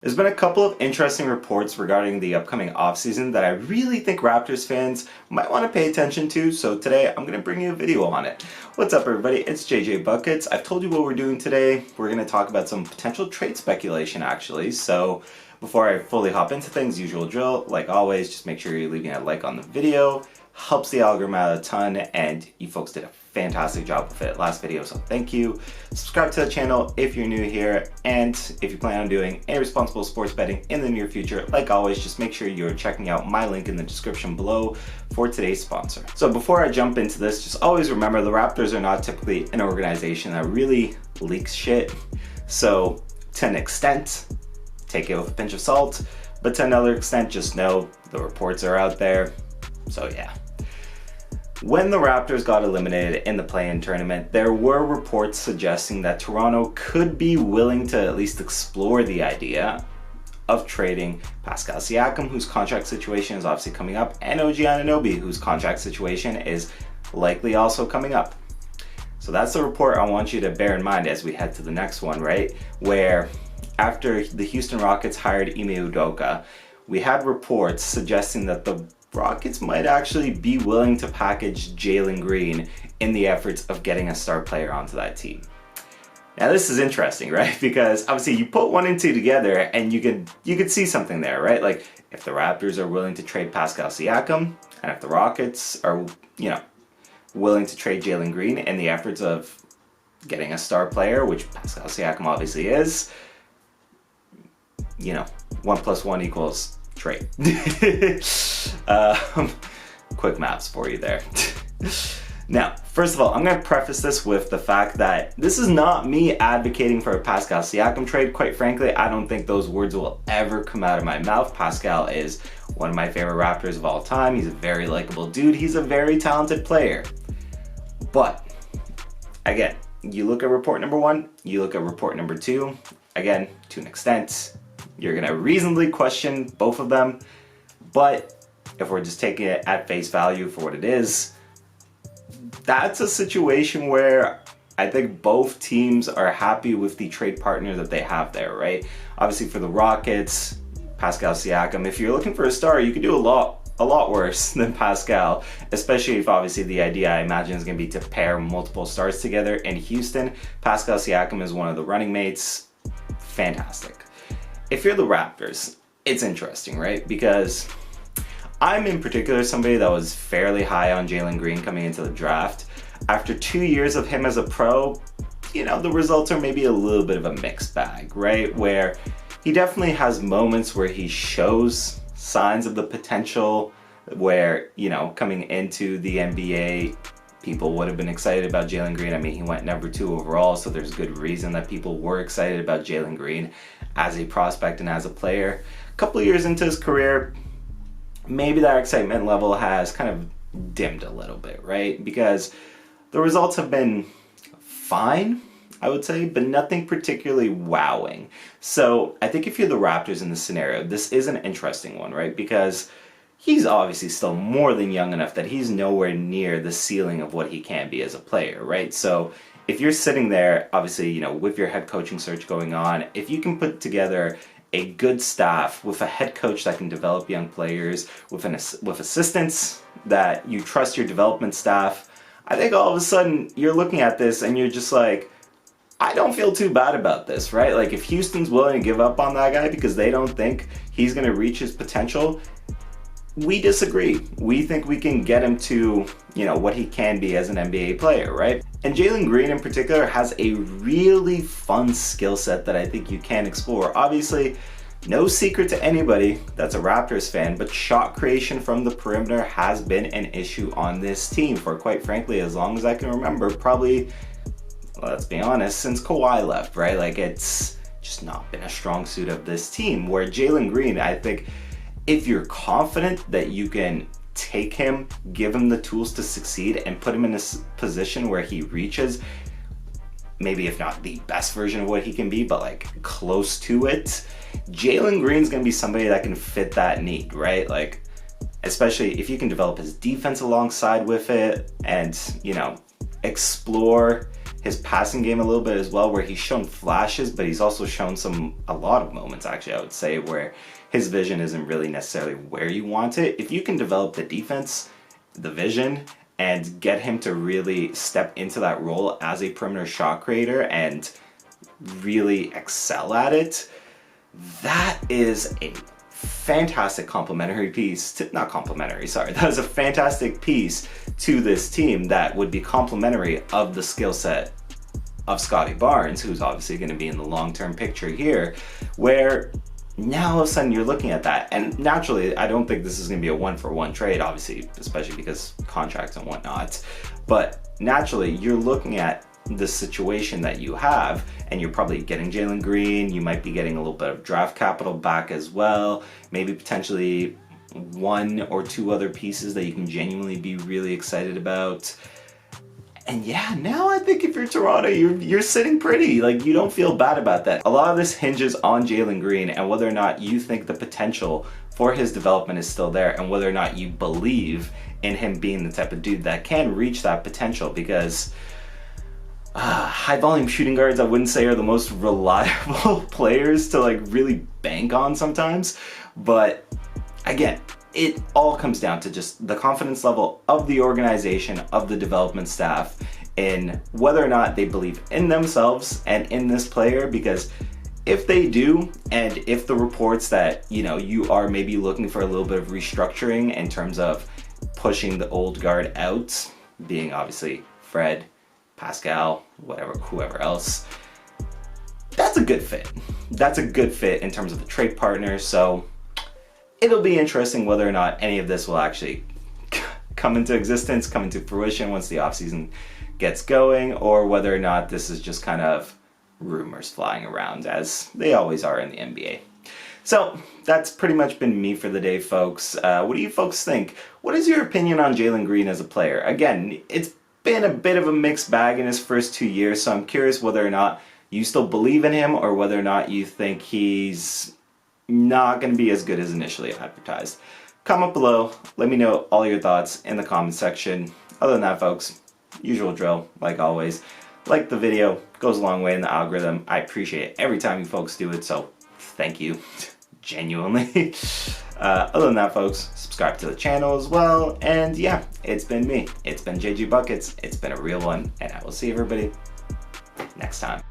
There's been a couple of interesting reports regarding the upcoming offseason that I really think Raptors fans might want to pay attention to, so today I'm going to bring you a video on it. What's up everybody, it's JJ Buckets. I've told you what we're doing today. We're going to talk about some potential trade speculation actually, so before I fully hop into things, usual drill, like always, just make sure you're leaving a like on the video. Helps the algorithm out a ton, and you folks did a fantastic job with it last video, so thank you. Subscribe to the channel if you're new here, and if you plan on doing any responsible sports betting in the near future, like always, just make sure you're checking out my link in the description below for today's sponsor. So before I jump into this, just always remember the Raptors are not typically an organization that really leaks shit, so to an extent, take it with a pinch of salt, but to another extent, just know the reports are out there, so yeah. When the Raptors got eliminated in the play-in tournament, there were reports suggesting that Toronto could be willing to at least explore the idea of trading Pascal Siakam, whose contract situation is obviously coming up, and OG Anunoby, whose contract situation is likely also coming up. So that's the report I want you to bear in mind as we head to the next one, right? Where after the Houston Rockets hired Ime Udoka, we had reports suggesting that the Rockets might actually be willing to package Jalen Green in the efforts of getting a star player onto that team. Now this is interesting, right? Because obviously you put one and two together and you could see something there, right? Like if the Raptors are willing to trade Pascal Siakam, and if the Rockets are, willing to trade Jalen Green in the efforts of getting a star player, which Pascal Siakam obviously is, 1 + 1 equals trade. Quick maths for you there. Now, first of all, I'm going to preface this with the fact that this is not me advocating for a Pascal Siakam trade. Quite frankly, I don't think those words will ever come out of my mouth. Pascal is one of my favorite Raptors of all time. He's a very likable dude. He's a very talented player. But, again, you look at report number one, you look at report number two, again, to an extent, you're going to reasonably question both of them, but if we're just taking it at face value for what it is, that's a situation where I think both teams are happy with the trade partner that they have there, right? Obviously for the Rockets, Pascal Siakam, if you're looking for a star, you can do a lot worse than Pascal, especially if obviously the idea I imagine is going to be to pair multiple stars together in Houston. Pascal Siakam is one of the running mates. Fantastic. If you're the Raptors, it's interesting, right? Because I'm in particular somebody that was fairly high on Jalen Green coming into the draft. After 2 years of him as a pro, the results are maybe a little bit of a mixed bag, right? Where he definitely has moments where he shows signs of the potential where, coming into the NBA, people would have been excited about Jalen Green. I mean, he went number 2 overall, so there's good reason that people were excited about Jalen Green as a prospect and as a player. A couple of years into his career, maybe that excitement level has kind of dimmed a little bit, right? Because the results have been fine, I would say, but nothing particularly wowing. So I think if you're the Raptors in this scenario, this is an interesting one, right? Because he's obviously still more than young enough that he's nowhere near the ceiling of what he can be as a player, right? So if you're sitting there, obviously, with your head coaching search going on, if you can put together a good staff with a head coach that can develop young players, with assistants that you trust your development staff, I think all of a sudden you're looking at this and you're just like, I don't feel too bad about this, right? Like if Houston's willing to give up on that guy because they don't think he's going to reach his potential, we disagree. We think we can get him to, what he can be as an NBA player, right? And Jalen Green in particular has a really fun skill set that I think you can explore. Obviously, no secret to anybody that's a Raptors fan, but shot creation from the perimeter has been an issue on this team for, quite frankly, as long as I can remember, probably, let's be honest, since Kawhi left, right? Like it's just not been a strong suit of this team, where Jalen Green, I think, if you're confident that you can take him, give him the tools to succeed, and put him in a position where he reaches, maybe if not the best version of what he can be, but like close to it, Jalen Green's going to be somebody that can fit that need, right? Like, especially if you can develop his defense alongside with it and, explore his passing game a little bit as well, where he's shown flashes, but he's also shown a lot of moments, actually, I would say, where his vision isn't really necessarily where you want it. If you can develop the defense, the vision, and get him to really step into that role as a perimeter shot creator and really excel at it, that is a fantastic complementary piece to, not complementary, sorry, that is a fantastic piece to this team that would be complementary of the skill set of Scottie Barnes, who's obviously going to be in the long-term picture here, where now all of a sudden you're looking at that. And naturally, I don't think this is going to be a one-for-one trade, obviously, especially because contracts and whatnot, but naturally you're looking at the situation that you have, and you're probably getting Jalen Green, you might be getting a little bit of draft capital back as well, maybe potentially one or two other pieces that you can genuinely be really excited about. And yeah, now I think if you're Toronto, you're sitting pretty. Like, you don't feel bad about that. A lot of this hinges on Jalen Green and whether or not you think the potential for his development is still there, and whether or not you believe in him being the type of dude that can reach that potential, because high volume shooting guards, I wouldn't say, are the most reliable players to like really bank on sometimes. But again, it all comes down to just the confidence level of the organization, of the development staff, in whether or not they believe in themselves and in this player. Because if they do, and if the reports that, you know, you are maybe looking for a little bit of restructuring in terms of pushing the old guard out, being obviously Fred, Pascal, whoever else, that's a good fit. That's a good fit in terms of a trade partner. So it'll be interesting whether or not any of this will actually come into existence, come into fruition once the offseason gets going, or whether or not this is just kind of rumors flying around, as they always are in the NBA. So that's pretty much been me for the day, folks. What do you folks think? What is your opinion on Jalen Green as a player? Again, it's been a bit of a mixed bag in his first 2 years, so I'm curious whether or not you still believe in him, or whether or not you think he's not going to be as good as initially advertised. Comment below, let me know all your thoughts in the comment section. Other than that, folks, usual drill, like always. Like the video, goes a long way in the algorithm. I appreciate it every time you folks do it, so thank you, genuinely. Other than that, folks, subscribe to the channel as well. And yeah, it's been me. It's been JG Buckets. It's been a real one, and I will see everybody next time.